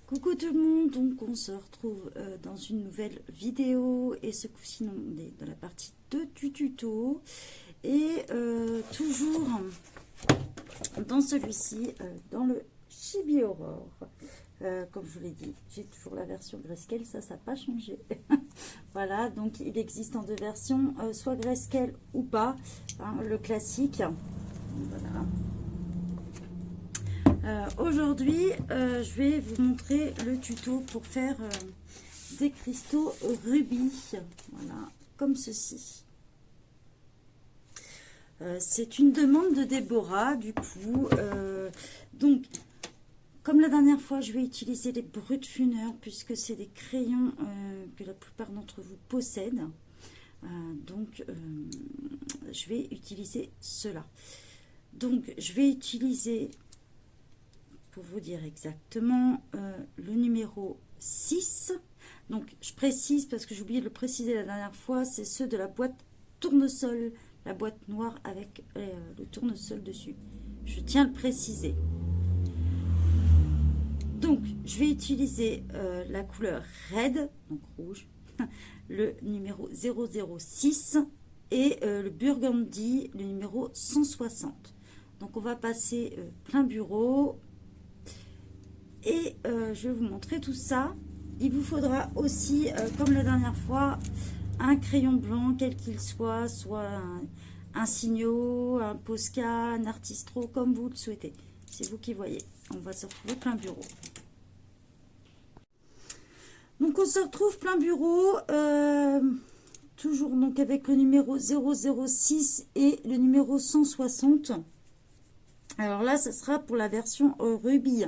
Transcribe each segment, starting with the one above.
Coucou tout le monde, donc on se retrouve dans une nouvelle vidéo et ce coup-ci on est dans la partie 2 du tuto et toujours dans celui-ci, dans le Chibi Aurore. Comme je vous l'ai dit, j'ai toujours la version Grayscale, ça n'a pas changé. Voilà, donc il existe en deux versions, soit Grayscale ou pas, hein, le classique. Voilà. Aujourd'hui, je vais vous montrer le tuto pour faire des cristaux rubis, voilà, comme ceci. C'est une demande de Déborah, du coup. Donc, comme la dernière fois, je vais utiliser les Brutfunner, puisque c'est des crayons que la plupart d'entre vous possèdent. Donc, je vais utiliser cela. Donc, je vais utiliser... Pour vous dire exactement, le numéro 6. Donc, je précise parce que j'ai oublié de le préciser la dernière fois, c'est ceux de la boîte tournesol, la boîte noire avec le tournesol dessus. Je tiens à le préciser. Donc, je vais utiliser la couleur red, donc rouge, le numéro 006 et le burgundy, le numéro 160. Donc, on va passer plein bureau. Et je vais vous montrer tout ça. Il vous faudra aussi, comme la dernière fois, un crayon blanc, quel qu'il soit, soit un Signo, un Posca, un Artistro, comme vous le souhaitez. C'est vous qui voyez. On va se retrouver plein bureau. Donc on se retrouve plein bureau, toujours donc avec le numéro 006 et le numéro 160. Alors là, ce sera pour la version rubis.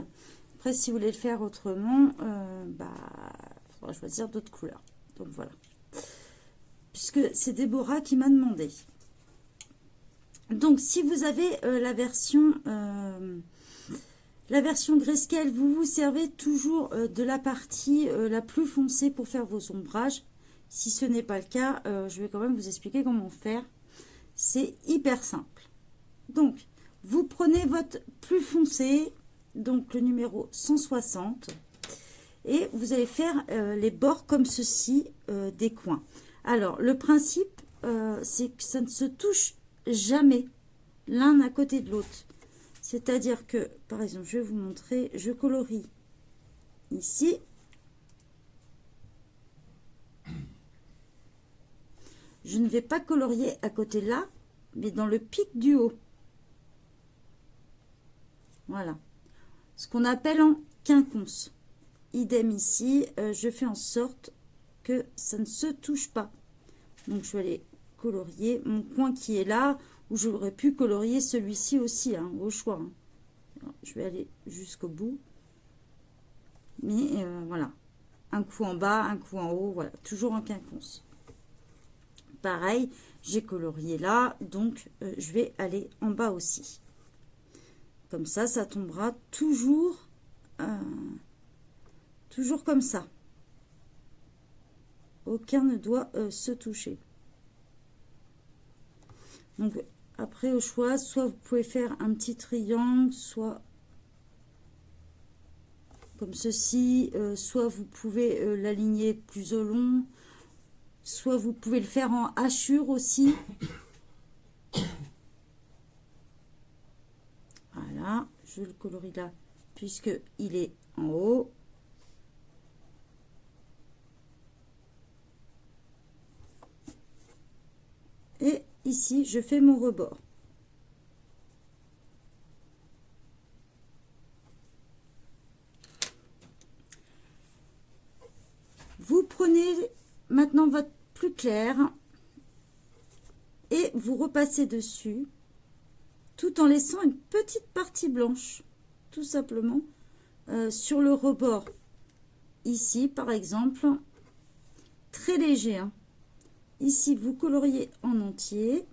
Après, si vous voulez le faire autrement, il faudra choisir d'autres couleurs. Donc voilà. Puisque c'est Déborah qui m'a demandé. Donc, si vous avez la version Grayscale, vous vous servez toujours de la partie la plus foncée pour faire vos ombrages. Si ce n'est pas le cas, je vais quand même vous expliquer comment faire. C'est hyper simple. Donc, vous prenez votre plus foncé, donc le numéro 160, et vous allez faire les bords comme ceci des coins. Alors le principe c'est que ça ne se touche jamais l'un à côté de l'autre, c'est à dire que par exemple je vais vous montrer, je colorie ici, je ne vais pas colorier à côté là mais dans le pic du haut, voilà, ce qu'on appelle en quinconce. Idem ici, je fais en sorte que ça ne se touche pas. Donc je vais aller colorier mon coin qui est là, où j'aurais pu colorier celui-ci aussi, hein, au choix. Hein. Alors, je vais aller jusqu'au bout. Mais voilà, un coup en bas, un coup en haut, voilà, toujours en quinconce. Pareil, j'ai colorié là, donc je vais aller en bas aussi. Comme ça, ça tombera toujours comme ça. Aucun ne doit se toucher. Donc, après, au choix, soit vous pouvez faire un petit triangle, soit comme ceci, soit vous pouvez l'aligner plus au long, soit vous pouvez le faire en hachure aussi. Voilà, je le colorie là, puisqu'il est en haut. Et ici, je fais mon rebord. Vous prenez maintenant votre plus clair et vous repassez dessus, tout en laissant une petite partie blanche, tout simplement, sur le rebord. Ici, par exemple, très léger, hein. Ici, vous coloriez en entier.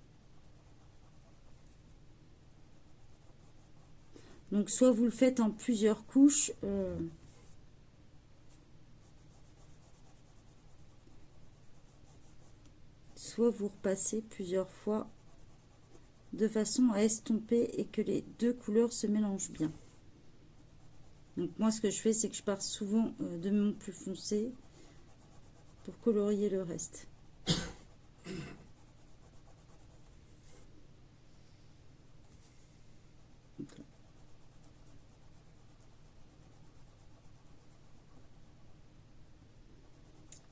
Donc, soit vous le faites en plusieurs couches. Soit vous repassez plusieurs fois de façon à estomper et que les deux couleurs se mélangent bien. Donc moi, ce que je fais, c'est que je pars souvent de mon plus foncé pour colorier le reste.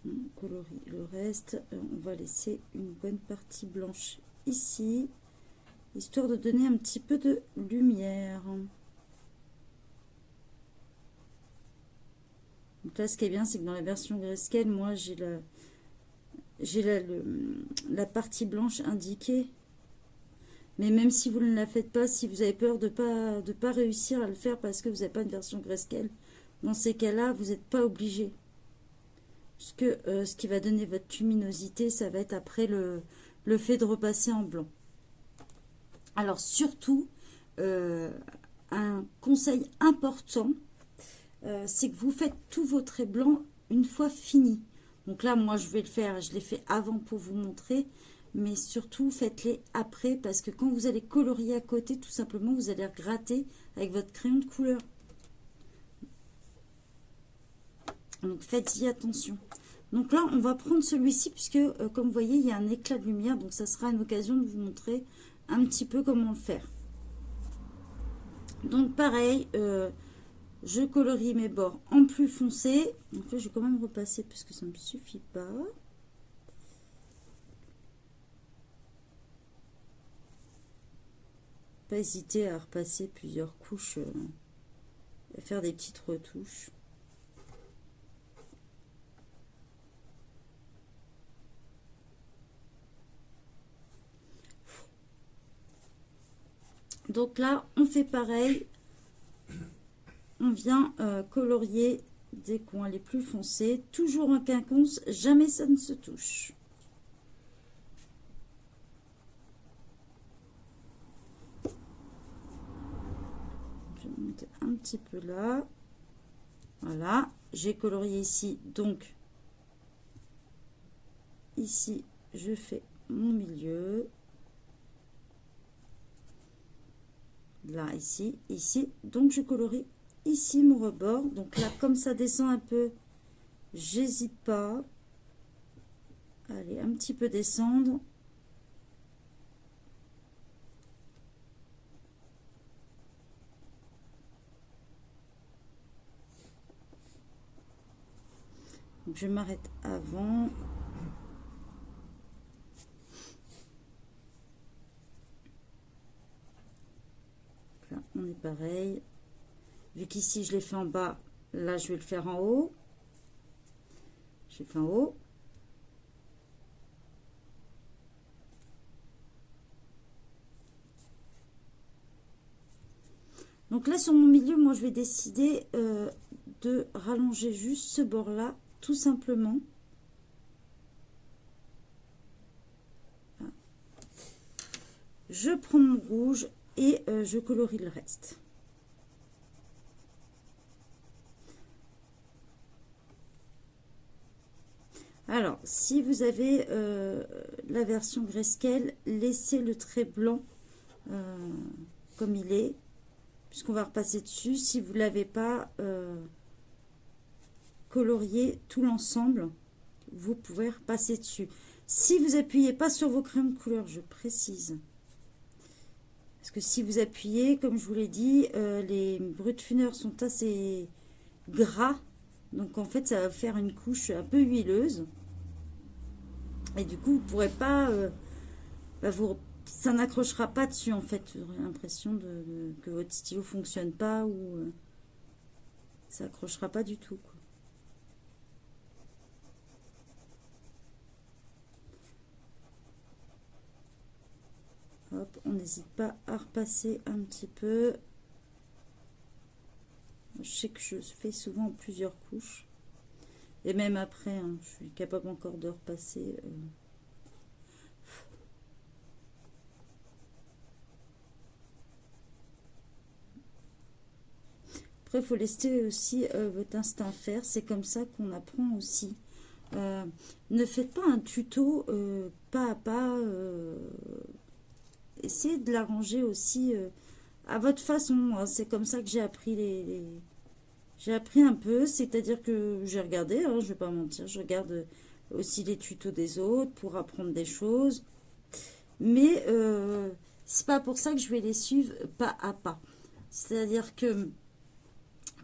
On colorie le reste. On va laisser une bonne partie blanche ici, histoire de donner un petit peu de lumière. Donc là, ce qui est bien, c'est que dans la version grayscale, moi, j'ai la partie blanche indiquée. Mais même si vous ne la faites pas, si vous avez peur de pas réussir à le faire parce que vous n'avez pas une version grayscale, dans ces cas-là, vous n'êtes pas obligé. Parce que ce qui va donner votre luminosité, ça va être après le fait de repasser en blanc. Alors surtout, un conseil important, c'est que vous faites tous vos traits blancs une fois finis. Donc là, moi, je vais le faire, je l'ai fait avant pour vous montrer, mais surtout, faites-les après, parce que quand vous allez colorier à côté, tout simplement, vous allez gratter avec votre crayon de couleur. Donc, faites-y attention. Donc là, on va prendre celui-ci, puisque, comme vous voyez, il y a un éclat de lumière, donc ça sera une occasion de vous montrer un petit peu comment le faire. Donc, pareil, je colorie mes bords en plus foncé. Donc là, je vais quand même repasser parce que ça ne me suffit pas. Pas hésiter à repasser plusieurs couches, à faire des petites retouches. Donc là, on fait pareil. On vient colorier des coins les plus foncés. Toujours en quinconce, jamais ça ne se touche. Je vais monter un petit peu là. Voilà, j'ai colorié ici. Donc, ici, je fais mon milieu. Là, ici, ici. Donc, je colorie ici mon rebord. Donc là, comme ça descend un peu, j'hésite pas. Allez, un petit peu descendre. Donc, je m'arrête avant. Là, on est pareil. Vu qu'ici, je l'ai fait en bas, là, je vais le faire en haut. J'ai fait en haut. Donc là, sur mon milieu, moi, je vais décider de rallonger juste ce bord-là, tout simplement. Je prends mon rouge et je colorie le reste. Alors, si vous avez la version grayscale, laissez le trait blanc comme il est, puisqu'on va repasser dessus. Si vous ne l'avez pas colorié tout l'ensemble, vous pouvez repasser dessus. Si vous appuyez pas sur vos crayons de couleur, je précise, parce que si vous appuyez, comme je vous l'ai dit, les brutfuneurs sont assez gras, donc en fait ça va faire une couche un peu huileuse. Et du coup, vous ne pourrez pas, ça n'accrochera pas dessus en fait. Vous aurez l'impression que votre stylo fonctionne pas ou ça accrochera pas du tout, quoi. Hop, on n'hésite pas à repasser un petit peu. Je sais que je fais souvent plusieurs couches. Et même après, hein, je suis capable encore de repasser. Après, il faut laisser aussi votre instinct faire. C'est comme ça qu'on apprend aussi. Ne faites pas un tuto pas à pas. Essayez de l'arranger aussi à votre façon. C'est comme ça que j'ai appris J'ai appris un peu, c'est-à-dire que j'ai regardé, hein, je vais pas mentir, je regarde aussi les tutos des autres pour apprendre des choses. Mais c'est pas pour ça que je vais les suivre pas à pas. C'est-à-dire que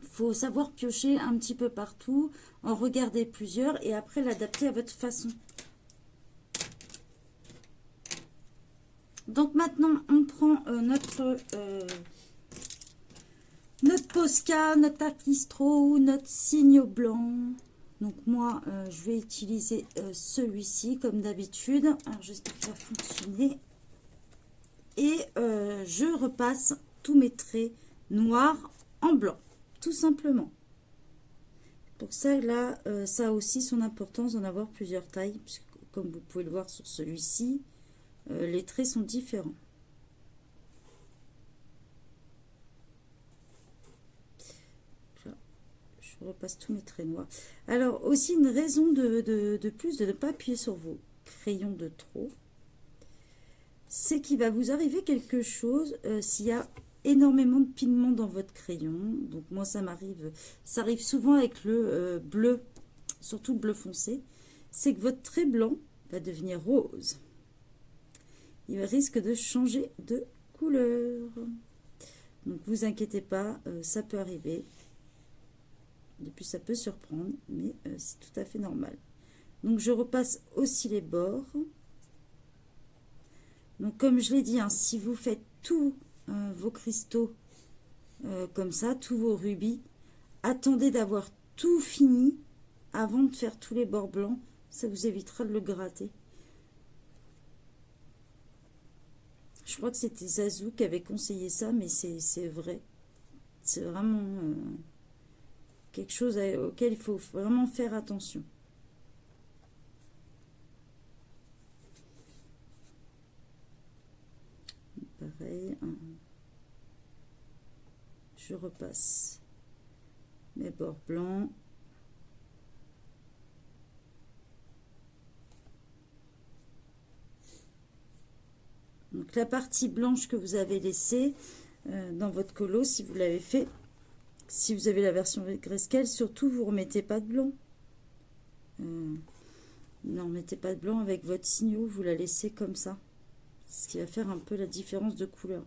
faut savoir piocher un petit peu partout, en regarder plusieurs et après l'adapter à votre façon. Donc maintenant, on prend notre Posca, notre Archistro, notre signe blanc. Donc moi, je vais utiliser celui-ci comme d'habitude. Alors j'espère que ça va fonctionner. Et je repasse tous mes traits noirs en blanc, tout simplement. Pour ça, là, ça a aussi son importance d'en avoir plusieurs tailles, puisque comme vous pouvez le voir sur celui-ci, les traits sont différents. Là, je repasse tous mes traits noirs. Alors, aussi une raison de plus de ne pas appuyer sur vos crayons de trop, c'est qu'il va vous arriver quelque chose s'il y a énormément de pigments dans votre crayon. Donc moi, ça arrive souvent avec le bleu, surtout le bleu foncé, c'est que votre trait blanc va devenir rose. Il risque de changer de couleur. Donc vous inquiétez pas, ça peut arriver. Et puis ça peut surprendre, mais c'est tout à fait normal. Donc je repasse aussi les bords. Donc comme je l'ai dit, hein, si vous faites tous vos cristaux comme ça, tous vos rubis, attendez d'avoir tout fini avant de faire tous les bords blancs. Ça vous évitera de le gratter. Je crois que c'était Zazou qui avait conseillé ça, mais c'est vrai. C'est vraiment quelque chose auquel il faut vraiment faire attention. Pareil, hein. Je repasse mes bords blancs. Donc la partie blanche que vous avez laissée dans votre colo, si vous l'avez fait, si vous avez la version Grayscale, surtout vous remettez pas de blanc. Non, mettez pas de blanc avec votre signaux, vous la laissez comme ça. Ce qui va faire un peu la différence de couleur.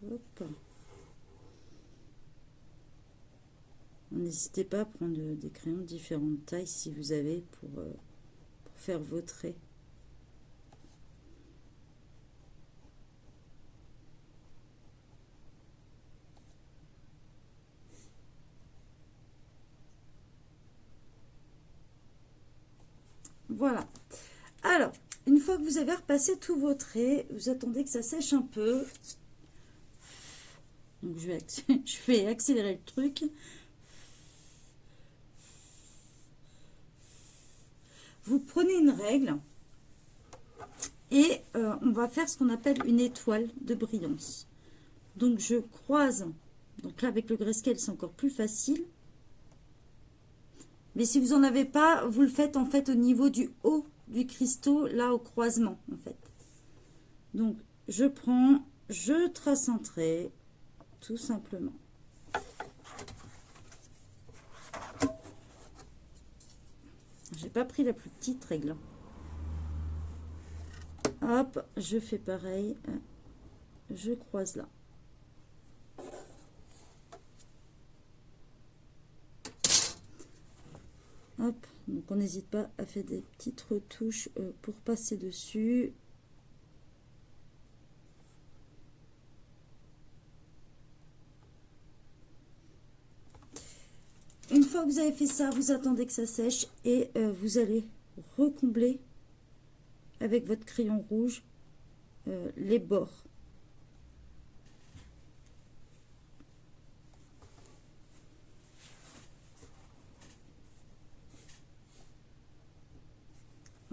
Hop. N'hésitez pas à prendre des crayons de différentes tailles si vous avez pour faire vos traits. Voilà. Alors, une fois que vous avez repassé tous vos traits, vous attendez que ça sèche un peu. Donc, je vais accélérer le truc. Vous prenez une règle et on va faire ce qu'on appelle une étoile de brillance. Donc, je croise. Donc là, avec le Grayscale, c'est encore plus facile. Mais si vous n'en avez pas, vous le faites en fait au niveau du haut du cristaux, là au croisement en fait. Donc je prends, je trace un trait, tout simplement. J'ai pas pris la plus petite règle. Hop, je fais pareil, je croise là. Hop, donc on n'hésite pas à faire des petites retouches pour passer dessus. Une fois que vous avez fait ça, vous attendez que ça sèche et vous allez recombler avec votre crayon rouge les bords.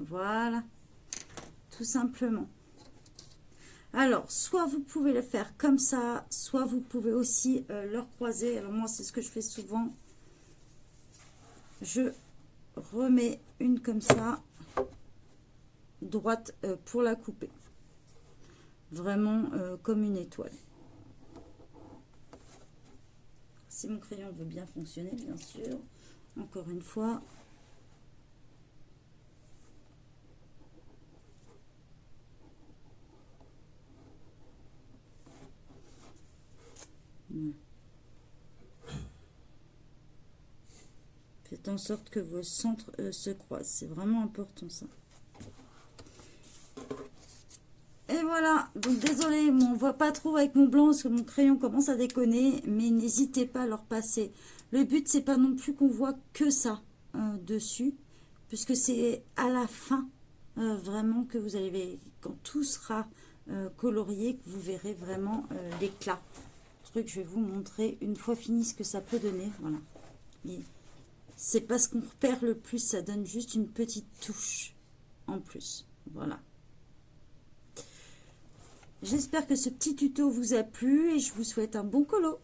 Voilà, tout simplement. Alors, soit vous pouvez le faire comme ça, soit vous pouvez aussi le croiser. Alors moi, c'est ce que je fais souvent. Je remets une comme ça, droite pour la couper. Vraiment comme une étoile. Si mon crayon veut bien fonctionner, bien sûr. Encore une fois. Faites en sorte que vos centres se croisent. C'est vraiment important ça. Et voilà. Donc désolé, on ne voit pas trop avec mon blanc parce que mon crayon commence à déconner. Mais n'hésitez pas à leur passer. Le but, c'est pas non plus qu'on voit que ça dessus. Puisque c'est à la fin, vraiment, que vous allez, quand tout sera colorié, que vous verrez vraiment l'éclat. Je vais vous montrer une fois fini ce que ça peut donner. Voilà. C'est pas ce qu'on repère le plus, ça donne juste une petite touche en plus. Voilà. J'espère que ce petit tuto vous a plu et je vous souhaite un bon colo.